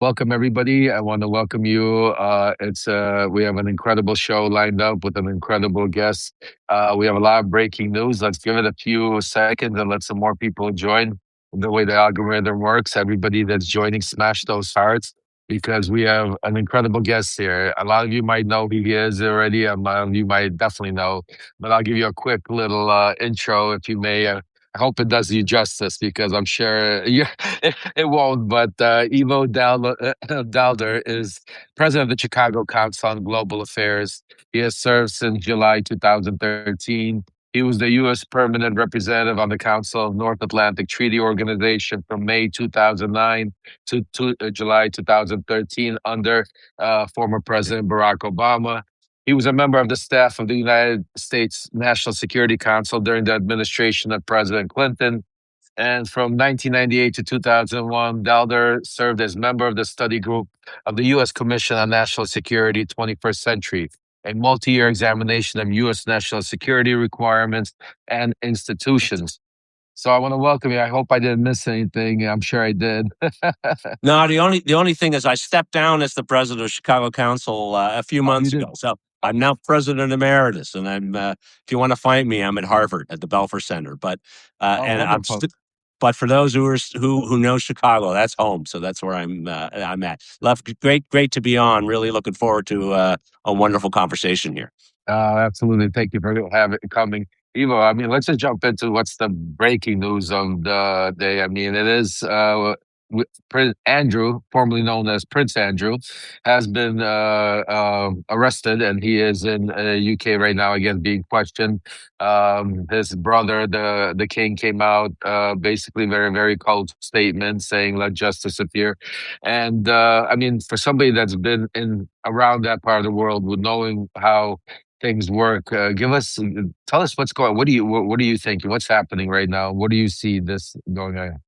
Welcome everybody. I want to welcome you. We have an incredible show lined up with an incredible guest. We have a lot of breaking news. Let's give it a few seconds and let some more people join. The way the algorithm works, everybody that's joining, smash those hearts because we have an incredible guest here. A lot of you might know who he is already. A lot of you might definitely know, but I'll give you a quick little intro, if you may. I hope it does you justice because I'm sure it won't. But Daalder is president of the Chicago Council on Global Affairs. He has served since July 2013. He was the U.S. permanent representative on the Council of North Atlantic Treaty Organization from May 2009 to July 2013 under former President Barack Obama. He was a member of the staff of the United States National Security Council during the administration of President Clinton. And from 1998 to 2001, Daalder served as member of the study group of the U.S. Commission on National Security 21st Century, a multi year examination of U.S. national security requirements and institutions. So I want to welcome you. I hope I didn't miss anything. I'm sure I did. No, the only thing is I stepped down as the president of Chicago Council a few months ago. So I'm now president emeritus, and if you want to find me, I'm at Harvard at the Belfer Center. But and I'm Wonderful. but for those who know Chicago, that's home. So that's where I'm at. Love, great to be on. Really looking forward to a wonderful conversation here. Absolutely. Thank you for coming. Ivo, I mean, let's just jump into what's the breaking news of the day. I mean, it is Prince Andrew, formerly known as Prince Andrew, has been arrested, and he is in UK right now, again, being questioned. His brother, the king, came out basically very, very cold statement saying, let justice appear. And I mean, for somebody that's been in around that part of the world, with knowing how things work. Tell us what's going. What do you think? What's happening right now? What do you see this going on?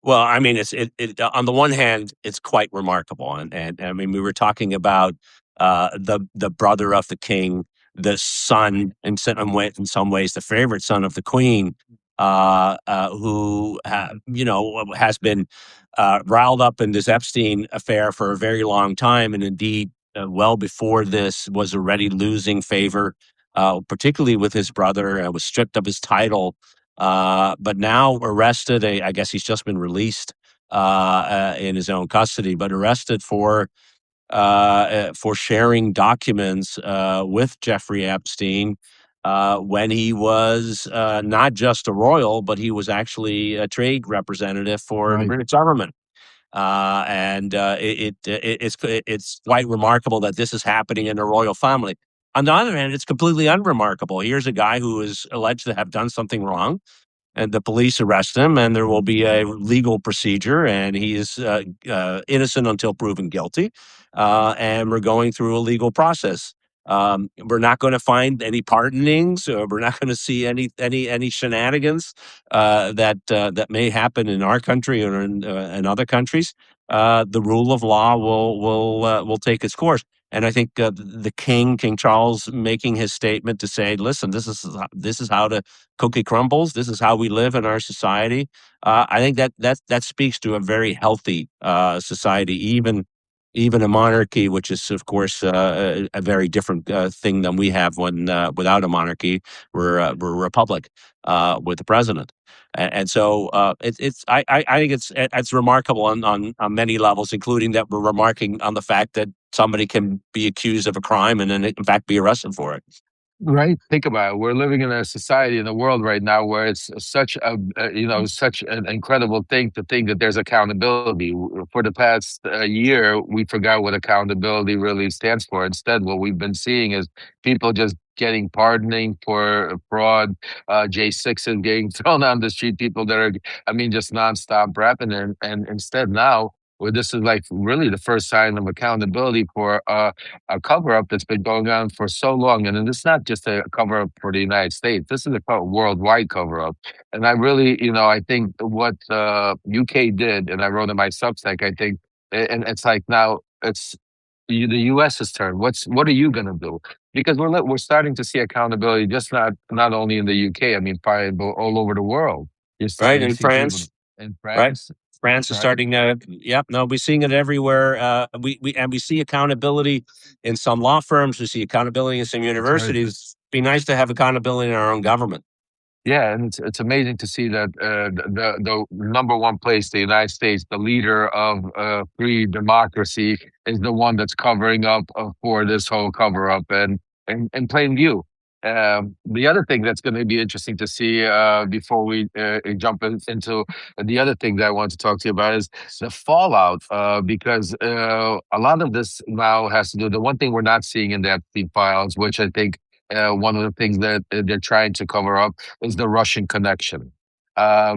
Well, I mean, on the one hand, it's quite remarkable, and I mean, we were talking about the brother of the king, the son, in some ways, the favorite son of the queen, who has been riled up in this Epstein affair for a very long time, and indeed, well before this, was already losing favor, particularly with his brother. Was stripped of his title, but now arrested. I guess he's just been released in his own custody, but arrested for sharing documents with Jeffrey Epstein when he was not just a royal, but he was actually a trade representative for the Right. British government. It's quite remarkable that this is happening in the royal family. On the other hand, it's completely unremarkable. Here's a guy who is alleged to have done something wrong, and the police arrest him, and there will be a legal procedure, and he is innocent until proven guilty, and we're going through a legal process. We're not going to find any pardonings, or we're not going to see any shenanigans that may happen in our country or in other countries. The rule of law will take its course. And I think the King Charles, making his statement to say, "Listen, this is how the cookie crumbles. This is how we live in our society." I think that speaks to a very healthy society, even a monarchy, which is of course a very different thing than we have when without a monarchy. We're a republic with the president. And so I think it's remarkable on many levels, including that we're remarking on the fact that somebody can be accused of a crime and then in fact be arrested for it. Right. Think about it. We're living in a society in the world right now where it's such such an incredible thing to think that there's accountability. For the past year, we forgot what accountability really stands for. Instead, what we've been seeing is people just getting pardoning for fraud. J6 is getting thrown on the street. People that are, I mean, just nonstop rapping, and instead now, where this is like really the first sign of accountability for a cover up that's been going on for so long. And it's not just a cover up for the United States. This is a worldwide cover up. And I really, I think what UK did, and I wrote in my Substack, I think, and it's like now it's the US's turn. What are you going to do? Because we're starting to see accountability, just not only in the UK. I mean, probably all over the world. You're Right, starting to in see people France, in right? France. France is Right. starting to, yep, no, we're seeing it everywhere. We see accountability in some law firms. We see accountability in some That's right. universities. Be nice to have accountability in our own government. Yeah, and it's amazing to see that the number one place, the United States, the leader of free democracy, is the one that's covering up for this whole cover up and in plain view. The other thing that's going to be interesting to see before we jump into the other thing that I want to talk to you about is the fallout, because a lot of this now has to do. The one thing we're not seeing in the Epstein files, which I think one of the things that they're trying to cover up is the Russian connection.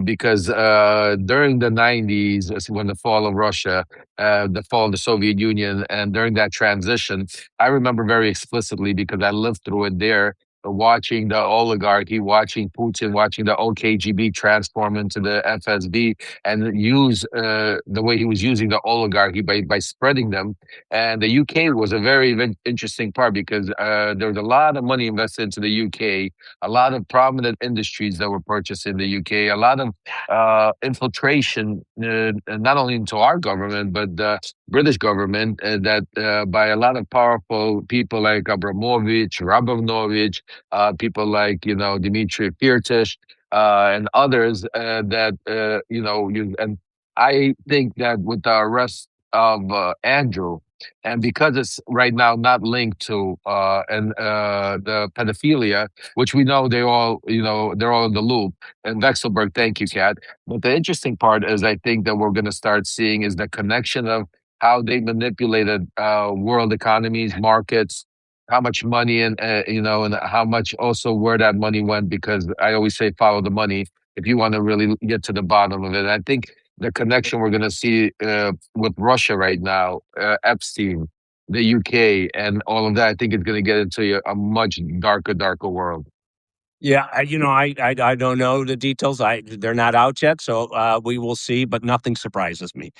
Because during the 90s, when the fall of Russia, the fall of the Soviet Union, and during that transition, I remember very explicitly because I lived through it there, watching the oligarchy, watching Putin, watching the old KGB transform into the FSB and use the way he was using the oligarchy by spreading them. And the UK was a very interesting part because there was a lot of money invested into the UK, a lot of prominent industries that were purchased in the UK, a lot of infiltration, not only into our government, but the British government, that by a lot of powerful people like Abramovich, people like, Dmitry Firtash, and others that, and I think that with the arrest of Andrew, and because it's right now not linked to and the pedophilia, which we know they're all in the loop. And Vexelberg, thank you, Kat. But the interesting part is, I think that we're going to start seeing is the connection of how they manipulated world economies, markets, how much money, and how much also where that money went. Because I always say follow the money if you want to really get to the bottom of it. I think the connection we're going to see with Russia right now, Epstein, the UK, and all of that, I think it's going to get into a much darker world. Yeah, I don't know the details. They're not out yet, so we will see. But nothing surprises me.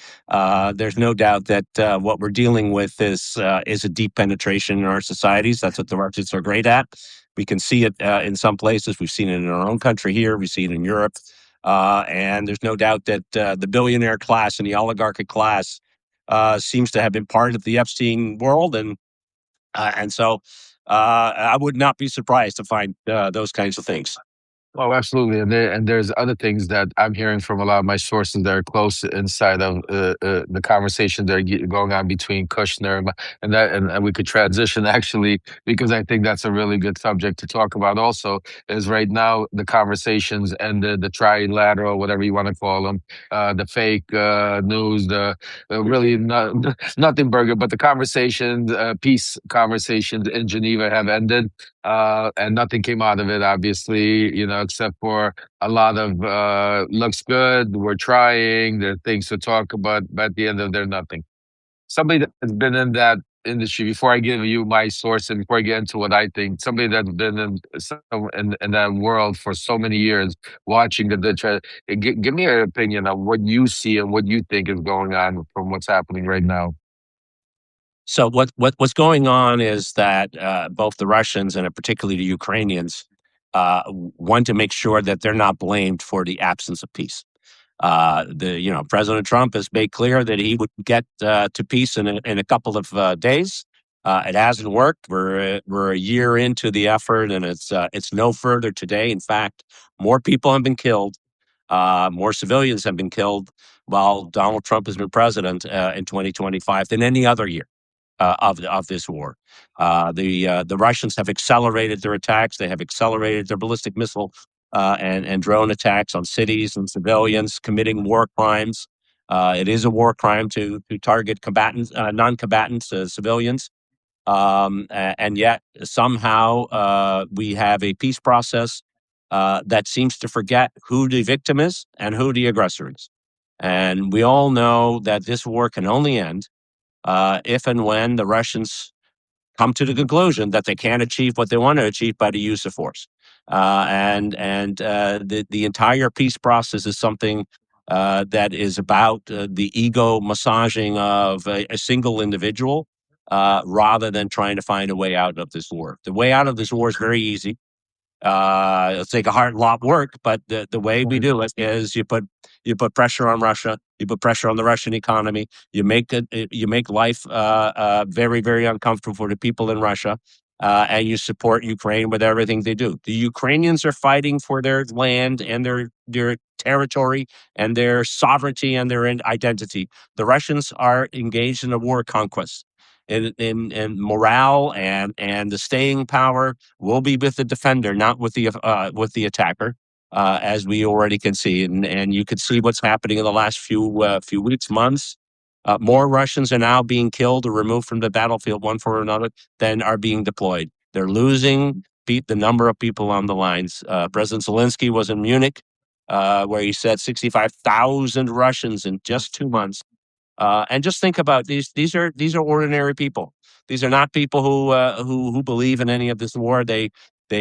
There's no doubt that what we're dealing with is a deep penetration in our societies. That's what the Russians are great at. We can see it in some places. We've seen it in our own country here. We see it in Europe, and there's no doubt that the billionaire class and the oligarchic class seems to have been part of the Epstein world, and so I would not be surprised to find those kinds of things. Oh, absolutely, and there's other things that I'm hearing from a lot of my sources that are close inside of the conversation that are going on between Kushner and we could transition actually, because I think that's a really good subject to talk about. Also, is right now the conversations and the trilateral, whatever you want to call them, the fake news, the really nothing burger, but the conversations, peace conversations in Geneva have ended, and nothing came out of it, obviously, except for a lot of looks good, we're trying, there are things to talk about, but at the end of there, nothing. Somebody that's been in that industry, before I give you my source and before I get into what I think, somebody that's been in that world for so many years, watching give me an opinion on what you see and what you think is going on from what's happening right now. So what's going on is that both the Russians and particularly the Ukrainians want to make sure that they're not blamed for the absence of peace. The President Trump has made clear that he would get to peace in a couple of days. It hasn't worked. We're a year into the effort, and it's no further today. In fact, more people have been killed, more civilians have been killed while Donald Trump has been president in 2025 than any other year of this war. The Russians have accelerated their attacks. They have accelerated their ballistic missile and drone attacks on cities and civilians, committing war crimes. It is a war crime to target combatants, non-combatants, civilians. And yet somehow we have a peace process that seems to forget who the victim is and who the aggressor is. And we all know that this war can only end if and when the Russians come to the conclusion that they can't achieve what they want to achieve by the use of force. The entire peace process is something that is about the ego massaging of a single individual rather than trying to find a way out of this war. The way out of this war is very easy. It'll take a lot work, but the way we do it is you put pressure on Russia, you put pressure on the Russian economy, you make life very, very uncomfortable for the people in Russia, and you support Ukraine with everything they do. The Ukrainians are fighting for their land and their territory and their sovereignty and their identity. The Russians are engaged in a war conquest. In morale and the staying power will be with the defender, not with the attacker, as we already can see, and you could see what's happening in the last few weeks, months. More Russians are now being killed or removed from the battlefield, one for another, than are being deployed. They're losing beat the number of people on the lines. President Zelensky was in Munich, where he said 65,000 Russians in just 2 months. And just think about these. These are ordinary people. These are not people who believe in any of this war. They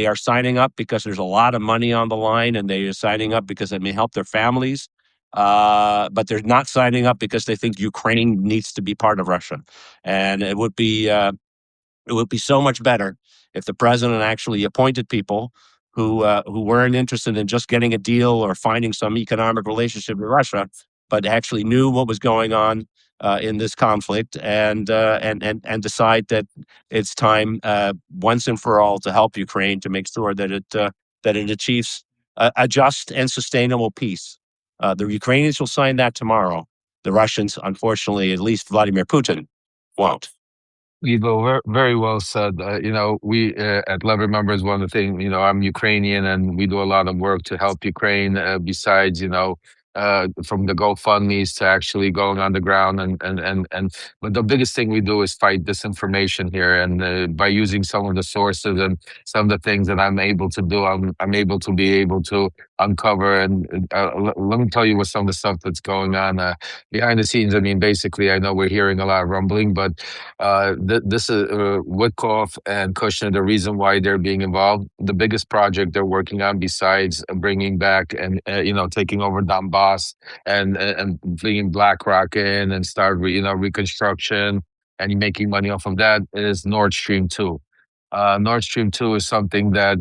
are signing up because there's a lot of money on the line, and they are signing up because it may help their families. But they're not signing up because they think Ukraine needs to be part of Russia. And it would be so much better if the president actually appointed people who weren't interested in just getting a deal or finding some economic relationship with Russia, but actually knew what was going on in this conflict, and decide that it's time, once and for all, to help Ukraine to make sure that it achieves a just and sustainable peace. The Ukrainians will sign that tomorrow. The Russians, unfortunately, at least Vladimir Putin, won't. Ivo, very well said. We at Levremembers, one of the things, I'm Ukrainian and we do a lot of work to help Ukraine, besides, from the GoFundMe's to actually going on the ground. But the biggest thing we do is fight disinformation here. And by using some of the sources and some of the things that I'm able to do, I'm able to uncover. And let me tell you what some of the stuff that's going on behind the scenes. I mean, basically, I know we're hearing a lot of rumbling, but this is Witkoff and Kushner. The reason why they're being involved, the biggest project they're working on, besides bringing back and taking over Donbass and bringing BlackRock in and start reconstruction and making money off of that, is Nord Stream 2. Nord Stream 2 is something that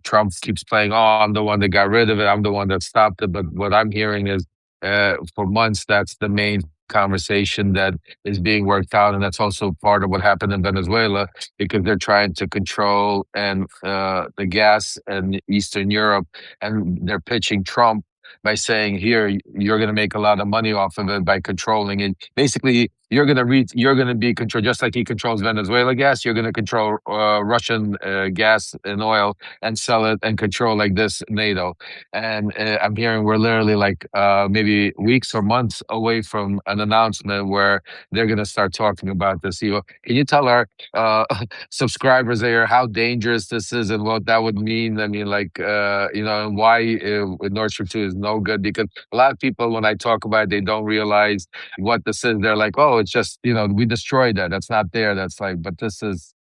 Trump keeps playing. Oh, I'm the one that got rid of it. I'm the one that stopped it. But what I'm hearing is, for months, that's the main conversation that is being worked out, and that's also part of what happened in Venezuela, because they're trying to control and the gas in Eastern Europe, and they're pitching Trump by saying, "Here, you're going to make a lot of money off of it by controlling it. Basically, you're going to be controlled just like he controls Venezuela gas. You're going to control Russian gas and oil and sell it and control like this NATO." And I'm hearing we're literally like maybe weeks or months away from an announcement where they're going to start talking about this. Can you tell our uh, subscribers there how dangerous this is and what that would mean? I mean, like, and why Nord Stream 2 is no good? Because a lot of people, when I talk about it, they don't realize what this is. They're like, oh, it's just, we destroyed that. That's not there. That's like, but this is,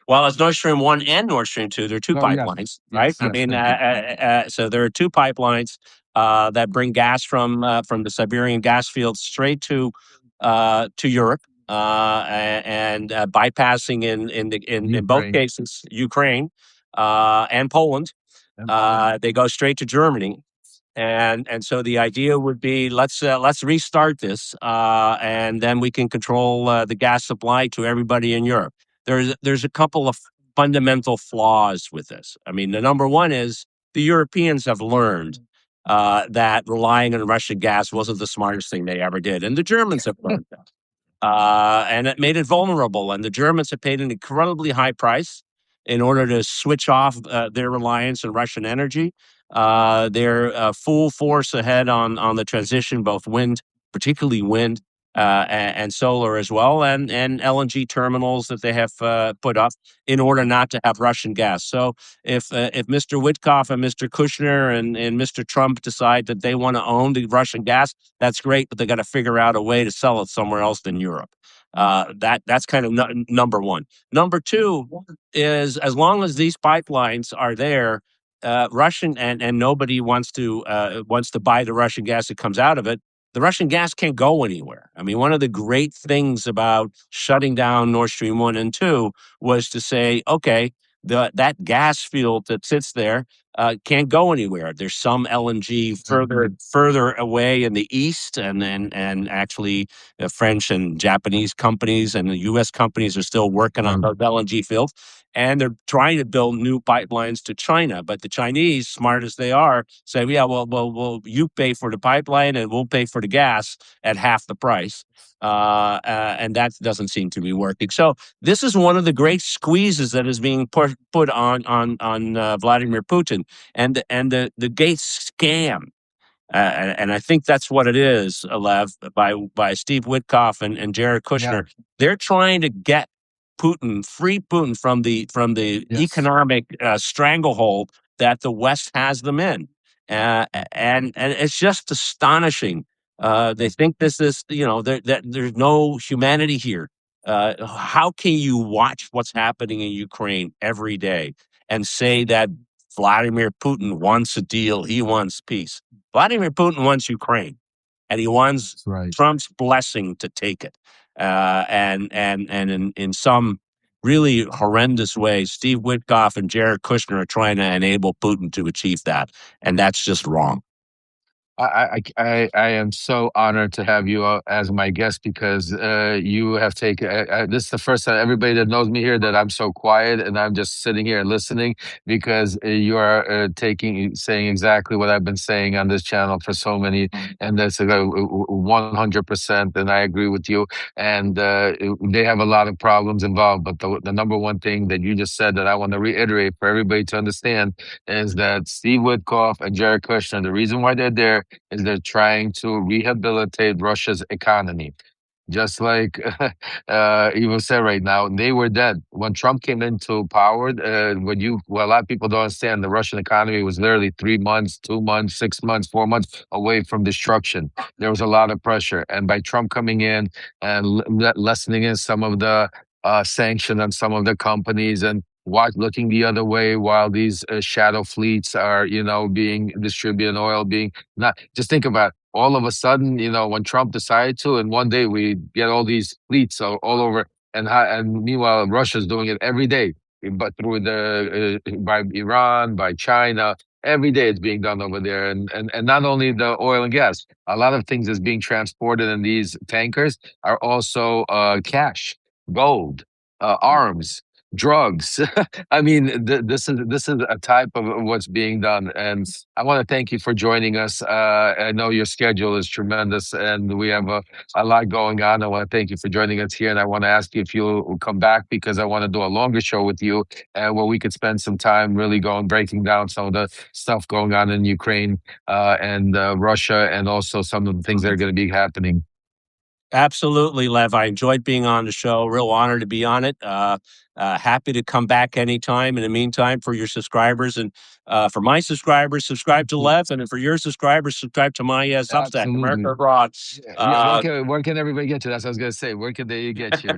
Well, it's Nord Stream 1 and Nord Stream 2. There are two oh, yes, pipelines, right? yes, I yes, mean, thank you. so there are two pipelines that bring gas from the Siberian gas fields straight to Europe, and bypassing in both Ukraine cases Ukraine and Poland. and Poland. They go straight to Germany. And so the idea would be, let's restart this, and then we can control the gas supply to everybody in Europe. There's a couple of fundamental flaws with this. I mean, the number one is the Europeans have learned that relying on Russian gas wasn't the smartest thing they ever did, and the Germans have learned that. And it made it vulnerable. And the Germans have paid an incredibly high price in order to switch off their reliance on Russian energy. They're full force ahead on the transition, both wind, particularly wind, and solar as well, and LNG terminals that they have put up in order not to have Russian gas. So if Mr. Witkoff and Mr. Kushner and Mr. Trump decide that they want to own the Russian gas, that's great, but they got to figure out a way to sell it somewhere else than Europe. That's kind of number one. Number two is, as long as these pipelines are there, Russian and nobody wants to buy the Russian gas that comes out of it. The Russian gas can't go anywhere. I mean, one of the great things about shutting down Nord Stream 1 and 2 was to say, okay, that gas field that sits there can't go anywhere. There's some LNG further away in the east, and actually French and Japanese companies and the U.S. companies are still working on those LNG fields, and they're trying to build new pipelines to China. But the Chinese, smart as they are, say, "Yeah, well, you pay for the pipeline, and we'll pay for the gas at half the price." And that doesn't seem to be working. So this is one of the great squeezes that is being put on Vladimir Putin and the Gates scam. And I think that's what it is, Lev, by Steve Witkoff and Jared Yeah. Kushner. They're trying to get free Putin from the Yes. economic stranglehold that the West has them in, and it's just astonishing. They think this is, that there's no humanity here. How can you watch what's happening in Ukraine every day and say that Vladimir Putin wants a deal, he wants peace? Vladimir Putin wants Ukraine, and he wants That's right. Trump's blessing to take it. And in some really horrendous ways, Steve Witkoff and Jared Kushner are trying to enable Putin to achieve that, and that's just wrong. I am so honored to have you as my guest because you have taken this is the first time everybody that knows me here that I'm so quiet and I'm just sitting here listening because you are saying exactly what I've been saying on this channel for so many, and that's 100%, and I agree with you. And they have a lot of problems involved, but the number one thing that you just said that I want to reiterate for everybody to understand is that Steve Witkoff and Jared Kushner, the reason why they're there is they're trying to rehabilitate Russia's economy. Just like Evo said right now, they were dead. When Trump came into power, a lot of people don't understand, the Russian economy was literally 3 months, 2 months, 6 months, 4 months away from destruction. There was a lot of pressure. And by Trump coming in and lessening in some of the sanction on some of the companies and looking the other way while these shadow fleets are, being distributed, oil being not. Just think about it. All of a sudden, when Trump decided to, and one day we get all these fleets all over, and meanwhile Russia's doing it every day, but through by Iran, by China. Every day it's being done over there, and not only the oil and gas. A lot of things is being transported in these tankers are also cash, gold, arms, drugs. I mean, this is a type of what's being done, and I want to thank you for joining us. I know your schedule is tremendous, and we have a lot going on. I want to thank you for joining us here, and I want to ask you if you'll come back because I want to do a longer show with you, where we could spend some time really breaking down some of the stuff going on in Ukraine and Russia, and also some of the things that are going to be happening. Absolutely, Lev. I enjoyed being on the show. Real honor to be on it. Happy to come back anytime. In the meantime, for your subscribers and for my subscribers, subscribe to Lev, and for your subscribers, subscribe to my Substack, America Absolutely. Abroad. Yeah. Where Uh, can everybody get you? That's what I was gonna say. Where can they get you?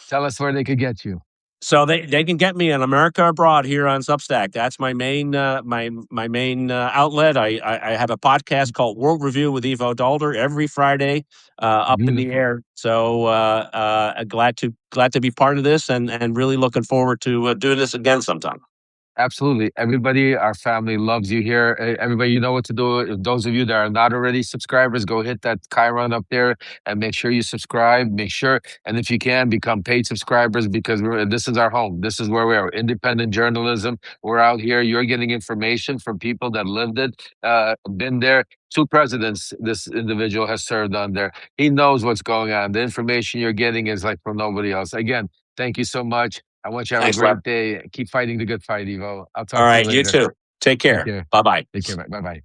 Tell us where they could get you. So they can get me on America Abroad here on Substack. That's my main my main outlet. I have a podcast called World Review with Evo Daalder every Friday, up in the Beautiful. air. So glad to be part of this, and really looking forward to doing this again sometime. Absolutely. Everybody, our family loves you here. Everybody, you know what to do. If those of you that are not already subscribers, go hit that Chiron up there and make sure you subscribe. Make sure, and if you can, become paid subscribers because this is our home. This is where we are. Independent journalism. We're out here. You're getting information from people that lived it, been there. 2 presidents this individual has served under. He knows what's going on. The information you're getting is like from nobody else. Again, thank you so much. I want you to have a Thanks, Lev. great day. Keep fighting the good fight, Evo. I'll All talk to you right, you later. too. Take Take care. care. Bye bye. Take care. Bye bye.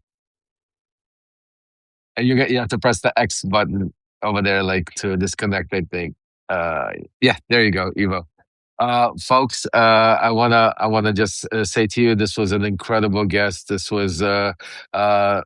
And you have to press the X button over there, like to disconnect, I think. Yeah, there you go, Evo. Folks, I wanna just say to you, this was an incredible guest. This was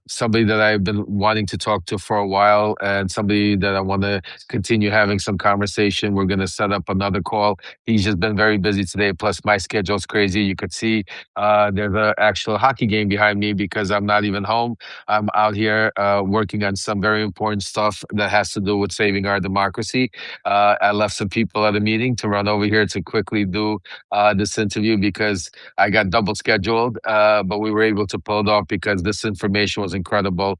somebody that I've been wanting to talk to for a while, and somebody that I want to continue having some conversation. We're gonna set up another call. He's just been very busy today. Plus, my schedule's crazy. You could see there's an actual hockey game behind me because I'm not even home. I'm out here working on some very important stuff that has to do with saving our democracy. I left some people at a meeting to run over here to quick quickly do this interview because I got double scheduled, but we were able to pull it off because this information was incredible.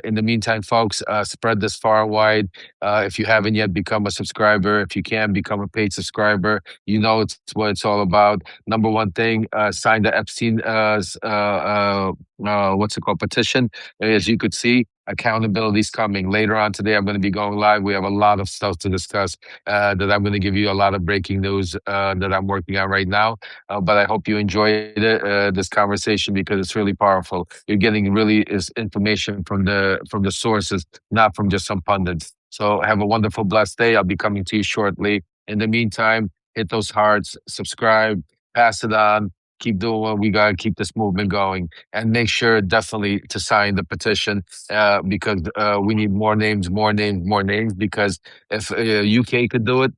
In the meantime, folks, spread this far and wide. If you haven't yet become a subscriber, if you can become a paid subscriber, you know it's what it's all about. Number one thing, sign the Epstein, what's it called, petition. As you could see, accountability is coming. Later on today, I'm going to be going live. We have a lot of stuff to discuss that I'm going to give you a lot of breaking news that I'm working on right now. But I hope you enjoyed this conversation because it's really powerful. You're getting really is information from the sources, not from just some pundits. So have a wonderful, blessed day. I'll be coming to you shortly. In the meantime, hit those hearts, subscribe, pass it on, keep doing what we got to keep this movement going, and make sure definitely to sign the petition because we need more names, more names, more names. Because if UK could do it,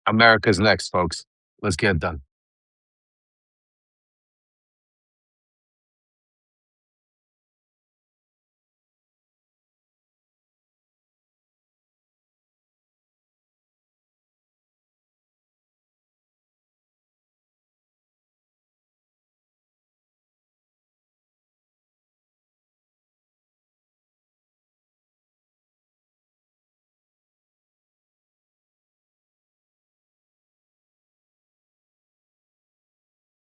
America's next, folks. Let's get it done.